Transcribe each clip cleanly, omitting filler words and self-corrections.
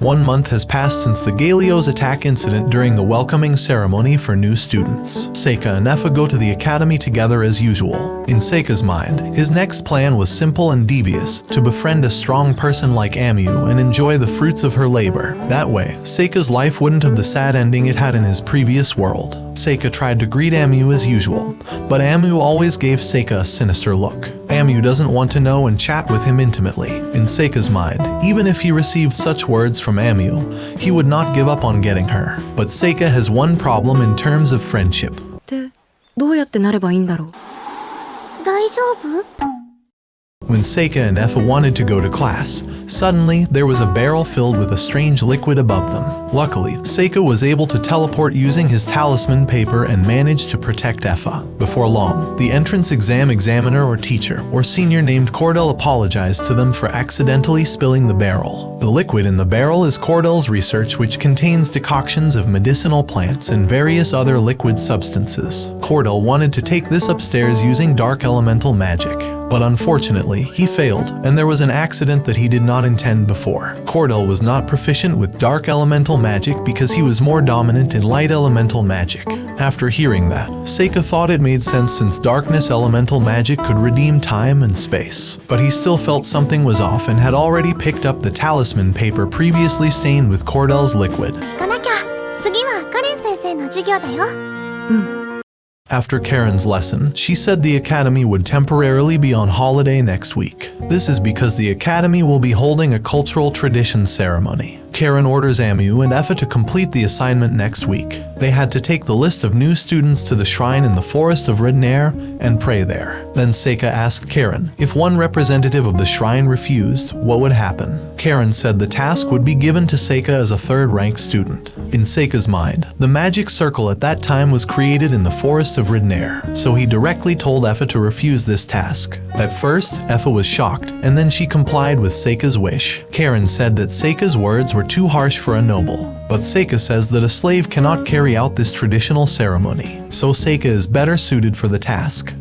1 month has passed since the Galio's attack incident during the welcoming ceremony for new students. Seika and Effa go to the academy together as usual. In Seika's mind, his next plan was simple and devious, to befriend a strong person like Amu and enjoy the fruits of her labor. That way, Seika's life wouldn't have the sad ending it had in his previous world. Seika tried to greet Amu as usual, but Amu always gave Seika a sinister look. Amu doesn't want to know and chat with him intimately. In Seika's mind, even if he received such words from Amu, he would not give up on getting her. But Seika has one problem in terms of friendship. どうやってなればいいんだろう? 大丈夫? When Seika and Effa wanted to go to class, suddenly there was a barrel filled with a strange liquid above them. Luckily, Seika was able to teleport using his talisman paper and managed to protect Effa. Before long, the entrance exam examiner or teacher or senior named Cordell apologized to them for accidentally spilling the barrel. The liquid in the barrel is Cordell's research, which contains decoctions of medicinal plants and various other liquid substances. Cordell wanted to take this upstairs using dark elemental magic, but unfortunately, he failed, and there was an accident that he did not intend before. Cordell was not proficient with dark elemental magic because he was more dominant in light elemental magic. After hearing that, Seika thought it made sense since darkness elemental magic could redeem time and space. But he still felt something was off and had already picked up the talisman paper previously stained with Cordell's liquid. 行かなきゃ。次はカレン先生の授業だよ。After Karen's lesson, she said the academy would temporarily be on holiday next week. This is because the academy will be holding a cultural tradition ceremony. Karen orders Amu and Effa to complete the assignment next week. They had to take the list of new students to the shrine in the forest of Ridnair and pray there. Then Seika asked Karen if one representative of the shrine refused, what would happen. Karen said the task would be given to Seika as a third-rank student. In Seika's mind, the magic circle at that time was created in the forest of Ridnair, so he directly told Effa to refuse this task. At first, Effa was shocked, and then she complied with Seika's wish. Karen said that Seika's words were too harsh for a noble, but Seika says that a slave cannot carry out this traditional ceremony, so Seika is better suited for the task.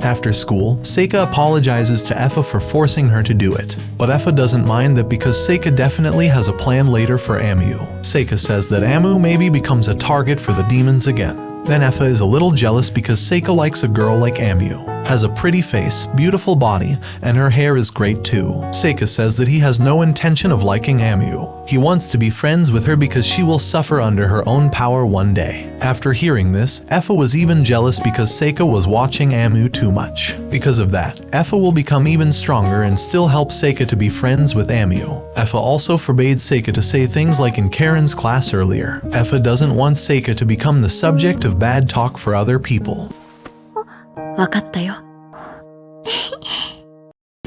After school, Seika apologizes to Effa for forcing her to do it, but Effa doesn't mind that because Seika definitely has a plan later for Amu. Seika says that Amu maybe becomes a target for the demons again. Then Effa is a little jealous because Seika likes a girl like Amu, has a pretty face, beautiful body, and her hair is great too. Seika says that he has no intention of liking Amu. He wants to be friends with her because she will suffer under her own power one day. After hearing this, Effa was even jealous because Seika was watching Amu too much. Because of that, Effa will become even stronger and still help Seika to be friends with Amu. Effa also forbade Seika to say things like in Karen's class earlier. Effa doesn't want Seika to become the subject of bad talk for other people. わかったよ。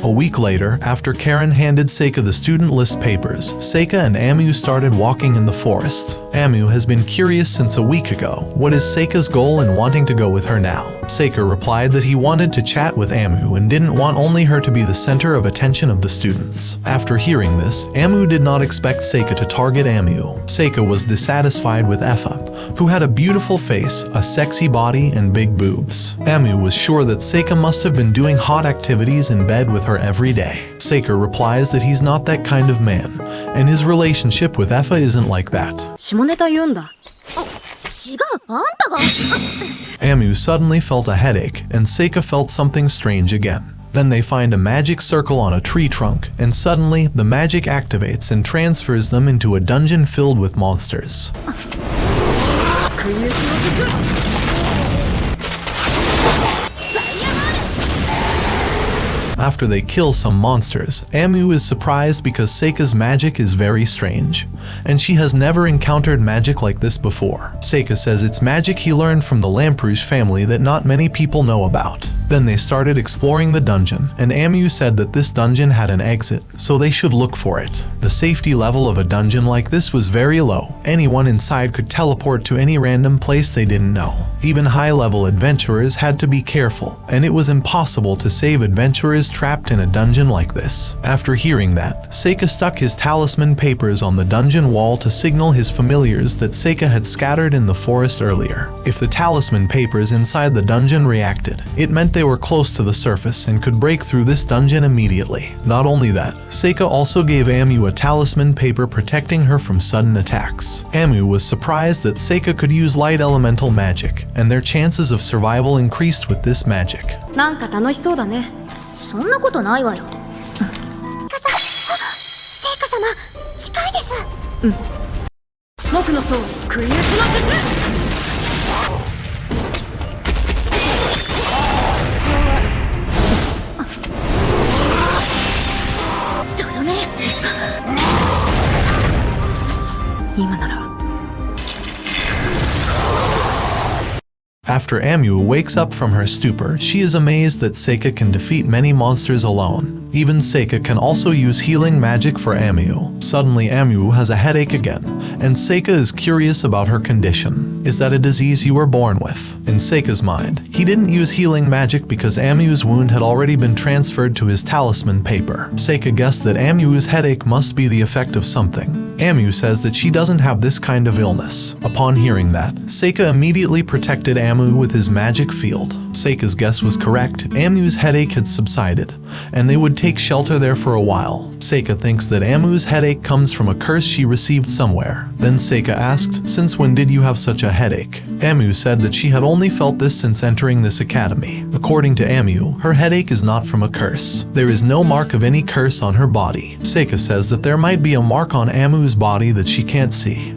A week later, after Karen handed Seika the student list papers, Seika and Amu started walking in the forest. Amu has been curious since a week ago. What is Seika's goal in wanting to go with her now? Seika replied that he wanted to chat with Amu and didn't want only her to be the center of attention of the students. After hearing this, Amu did not expect Seika to target Amu. Seika was dissatisfied with Effa, who had a beautiful face, a sexy body, and big boobs. Amu was sure that Seika must have been doing hot activities in bed with her every day. Seika replies that he's not that kind of man, and his relationship with Effa isn't like that. 下ネタ言うんだ。違う、あんたが。Amu suddenly felt a headache, and Seika felt something strange again. Then they find a magic circle on a tree trunk, and suddenly the magic activates and transfers them into a dungeon filled with monsters. After they kill some monsters, Amu is surprised because Seika's magic is very strange, and she has never encountered magic like this before. Seika says it's magic he learned from the Lamperouge family that not many people know about. Then they started exploring the dungeon, and Amu said that this dungeon had an exit, so they should look for it. The safety level of a dungeon like this was very low. Anyone inside could teleport to any random place they didn't know. Even high-level adventurers had to be careful, and it was impossible to save adventurers trapped in a dungeon like this. After hearing that, Seika stuck his talisman papers on the dungeon wall to signal his familiars that Seika had scattered in the forest earlier. If the talisman papers inside the dungeon reacted, it meant they were close to the surface and could break through this dungeon immediately. Not only that, Seika also gave Amu a talisman paper protecting her from sudden attacks. Amu was surprised that Seika could use light elemental magic, and their chances of survival increased with this magic. なんか楽しそうだね。そんなことないわよ。聖火様、近いです。僕の層食い打ちの術。とどめ。今なら。After Amu wakes up from her stupor, she is amazed that Seika can defeat many monsters alone. Even Seika can also use healing magic for Amu. Suddenly Amu has a headache again, and Seika is curious about her condition. Is that a disease you were born with? In Seika's mind, he didn't use healing magic because Amu's wound had already been transferred to his talisman paper. Seika guessed that Amu's headache must be the effect of something. Amu says that she doesn't have this kind of illness. Upon hearing that, Seika immediately protected Amu with his magic field. Seika's guess was correct. Amu's headache had subsided, and they would take shelter there for a while. Seika thinks that Amu's headache comes from a curse she received somewhere. Then Seika asked, "Since when did you have such a headache?" Amu said that she had only felt this since entering this academy. According to Amu, her headache is not from a curse. There is no mark of any curse on her body. Seika says that there might be a mark on Amu's body that she can't see.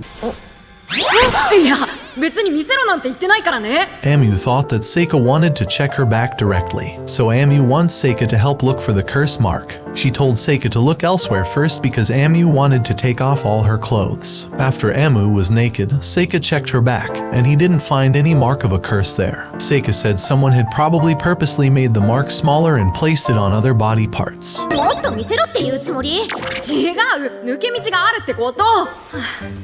いや、別に見せろなんて言ってないからね。Amu thought that Seika wanted to check her back directly, so Amu wants Seika to help look for the curse mark. She told Seika to look elsewhere first because Amu wanted to take off all her clothes. After Amu was naked, Seika checked her back, and he didn't find any mark of a curse there. Seika said someone had probably purposely made the mark smaller and placed it on other body parts. もっと見せろっていうつもり？違う、抜け道があるってこと。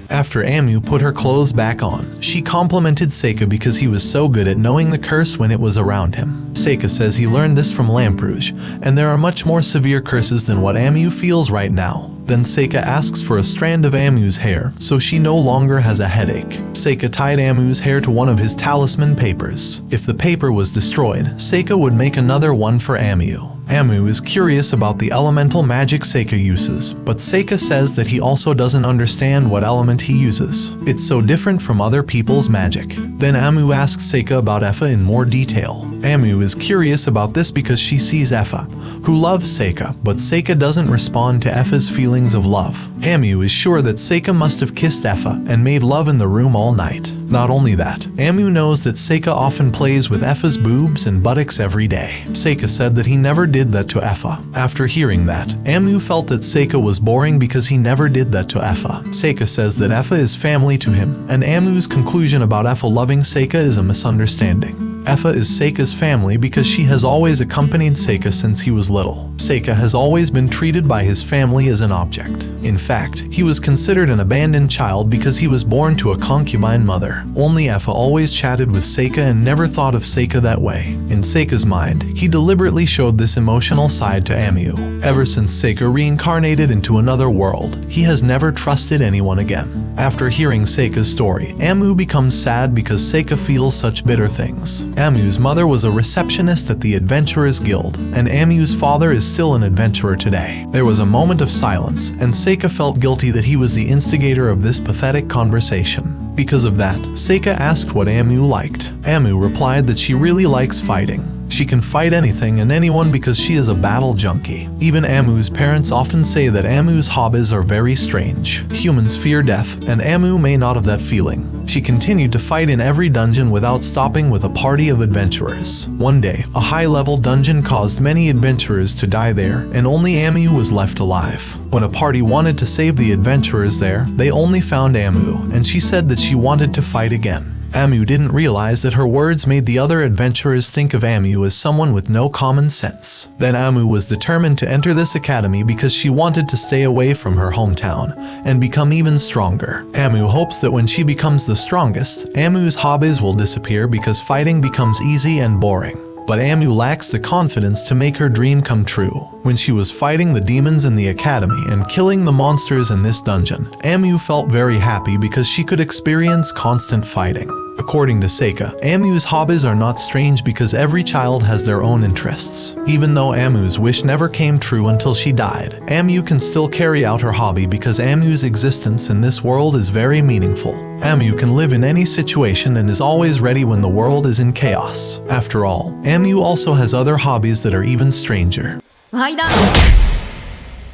After Amu put her clothes back on, she complimented Seika because he was so good at knowing the curse when it was around him. Seika says he learned this from Lamperouge, and there are much more severe curses than what Amu feels right now. Then Seika asks for a strand of Amu's hair, so she no longer has a headache. Seika tied Amu's hair to one of his talisman papers. If the paper was destroyed, Seika would make another one for Amu. Amu is curious about the elemental magic Seika uses, but Seika says that he also doesn't understand what element he uses. It's so different from other people's magic. Then Amu asks Seika about Effa in more detail. Amu is curious about this because she sees Effa, who loves Seika, but Seika doesn't respond to Effa's feelings of love. Amu is sure that Seika must have kissed Effa and made love in the room all night. Not only that, Amu knows that Seika often plays with Effa's boobs and buttocks every day. Seika said that he never did that to Effa. After hearing that, Amu felt that Seika was boring because he never did that to Effa. Seika says that Effa is family to him, and Amu's conclusion about Effa loving Seika is a misunderstanding. Effa is Seika's family because she has always accompanied Seika since he was little. Seika has always been treated by his family as an object. In fact, he was considered an abandoned child because he was born to a concubine mother. Only Effa always chatted with Seika and never thought of Seika that way. In Seika's mind, he deliberately showed this emotional side to Amu. Ever since Seika reincarnated into another world, he has never trusted anyone again. After hearing Seika's story, Amu becomes sad because Seika feels such bitter things. Amu's mother was a receptionist at the Adventurers Guild, and Amu's father is still an adventurer today. There was a moment of silence, and Seika felt guilty that he was the instigator of this pathetic conversation. Because of that, Seika asked what Amu liked. Amu replied that she really likes fighting. She can fight anything and anyone because she is a battle junkie. Even Amu's parents often say that Amu's hobbies are very strange. Humans fear death, and Amu may not have that feeling. She continued to fight in every dungeon without stopping with a party of adventurers. One day, a high-level dungeon caused many adventurers to die there, and only Amu was left alive. When a party wanted to save the adventurers there, they only found Amu, and she said that she wanted to fight again. Amu didn't realize that her words made the other adventurers think of Amu as someone with no common sense. Then Amu was determined to enter this academy because she wanted to stay away from her hometown and become even stronger. Amu hopes that when she becomes the strongest, Amu's hobbies will disappear because fighting becomes easy and boring. but Amu lacks the confidence to make her dream come true. When she was fighting the demons in the academy and killing the monsters in this dungeon, Amu felt very happy because she could experience constant fighting. According to Seika, Amu's hobbies are not strange because every child has their own interests. Even though Amu's wish never came true until she died, Amu can still carry out her hobby because Amu's existence in this world is very meaningful. Amu can live in any situation and is always ready when the world is in chaos. After all, Amu also has other hobbies that are even stranger. 階段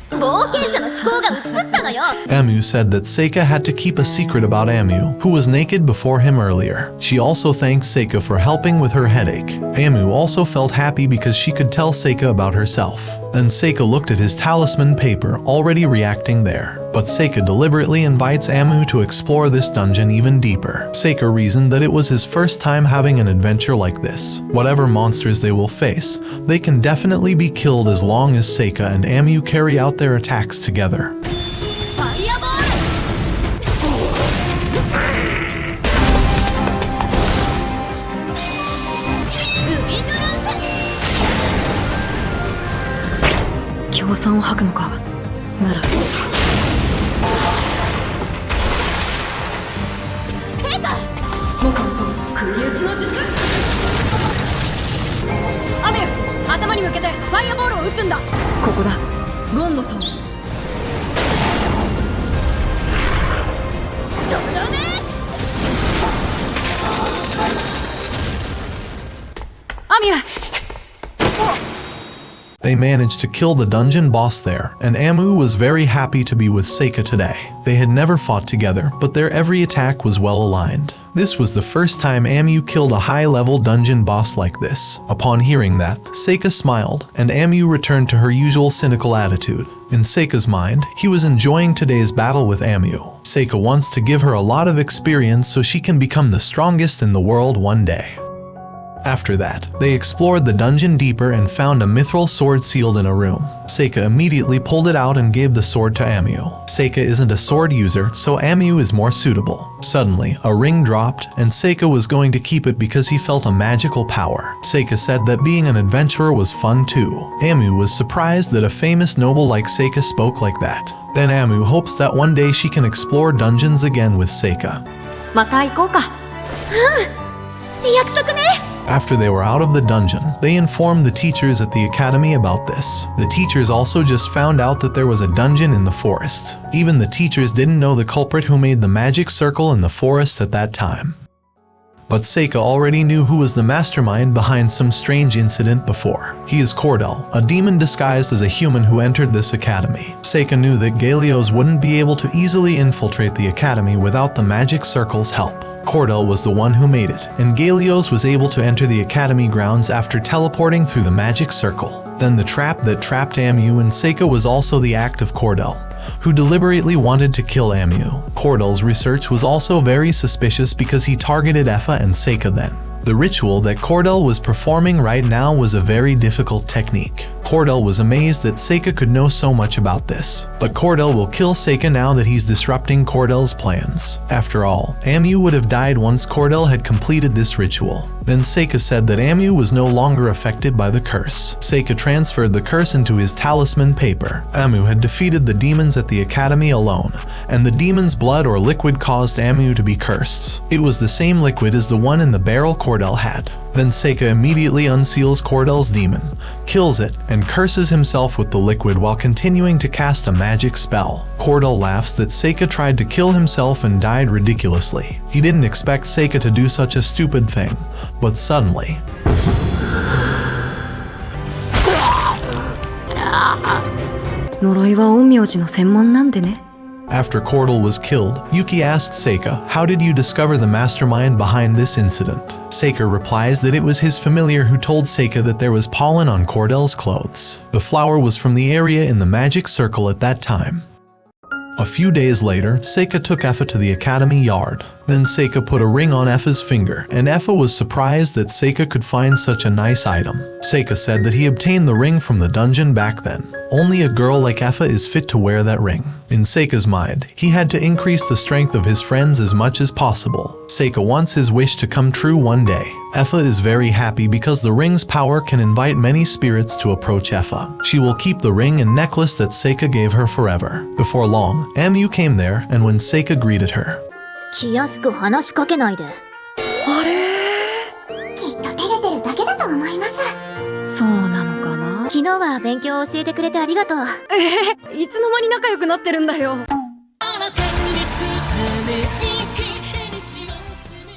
冒険者の思考が映ったのよ。 Amu said that Seika had to keep a secret about Amu, who was naked before him earlier. She also thanked Seika for helping with her headache. Amu also felt happy because she could tell Seika about herself. Then Seika looked at his talisman paper, already reacting there. But Seika deliberately invites Amu to explore this dungeon even deeper. Seika reasoned that it was his first time having an adventure like this. Whatever monsters they will face, they can definitely be killed as long as Seika and Amu carry out their attacks together. ファイヤーボール。海のラン協賛を吐くのかならモカモさん食い打ちの術アミュ頭に向けてファイアボールを撃つんだここだゴンノさんアミュ They managed to kill the dungeon boss there, and Amu was very happy to be with Seika today. They had never fought together, but their every attack was well aligned. This was the first time Amu killed a high-level dungeon boss like this. Upon hearing that, Seika smiled, and Amu returned to her usual cynical attitude. In Seika's mind, he was enjoying today's battle with Amu. Seika wants to give her a lot of experience so she can become the strongest in the world one day. After that, they explored the dungeon deeper and found a mithril sword sealed in a room. Seika immediately pulled it out and gave the sword to Amu. Seika isn't a sword user, so Amu is more suitable. Suddenly, a ring dropped, and Seika was going to keep it because he felt a magical power. Seika said that being an adventurer was fun too. Amu was surprised that a famous noble like Seika spoke like that. Then Amu hopes that one day she can explore dungeons again with Seika. また行こうか約束ね。 After they were out of the dungeon, they informed the teachers at the academy about this. The teachers also just found out that there was a dungeon in the forest. Even the teachers didn't know the culprit who made the magic circle in the forest at that time. But Seika already knew who was the mastermind behind some strange incident before. He is Cordell, a demon disguised as a human who entered this academy. Seika knew that Galios wouldn't be able to easily infiltrate the academy without the magic circle's help. Cordell was the one who made it, and Galios was able to enter the academy grounds after teleporting through the magic circle. Then the trap that trapped Amu and Seika was also the act of Cordell, who deliberately wanted to kill Amu. Cordell's research was also very suspicious because he targeted Effa and Seika then. The ritual that Cordell was performing right now was a very difficult technique. Cordell was amazed that Seika could know so much about this, but Cordell will kill Seika now that he's disrupting Cordell's plans. After all, Amu would have died once Cordell had completed this ritual. Then Seika said that Amu was no longer affected by the curse. Seika transferred the curse into his talisman paper. Amu had defeated the demons at the academy alone, and the demon's blood or liquid caused Amu to be cursed. It was the same liquid as the one in the barrel Cordell had. Then Seika immediately unseals Cordell's demon, kills it, and curses himself with the liquid while continuing to cast a magic spell. Cordell laughs that Seika tried to kill himself and died ridiculously. He didn't expect Seika to do such a stupid thing, but suddenly... After Cordell was killed, Yuki asked Seika, "How did you discover the mastermind behind this incident?" Seika replies that it was his familiar who told Seika that there was pollen on Cordell's clothes. The flower was from the area in the magic circle at that time. A few days later, Seika took Effa to the academy yard. Then Seika put a ring on Effa's finger, and Effa was surprised that Seika could find such a nice item. Seika said that he obtained the ring from the dungeon back then. Only a girl like Effa is fit to wear that ring. In Seika's mind, he had to increase the strength of his friends as much as possible. Seika wants his wish to come true one day. Effa is very happy because the ring's power can invite many spirits to approach Effa. She will keep the ring and necklace that Seika gave her forever. Before long, Amu came there, and when Seika greeted her, 気安く話しかけないで。あれきっと照れてるだけだと思います。そうなのかな。昨日は勉強を教えてくれてありがとう。いつの間に仲良くなってるんだよ。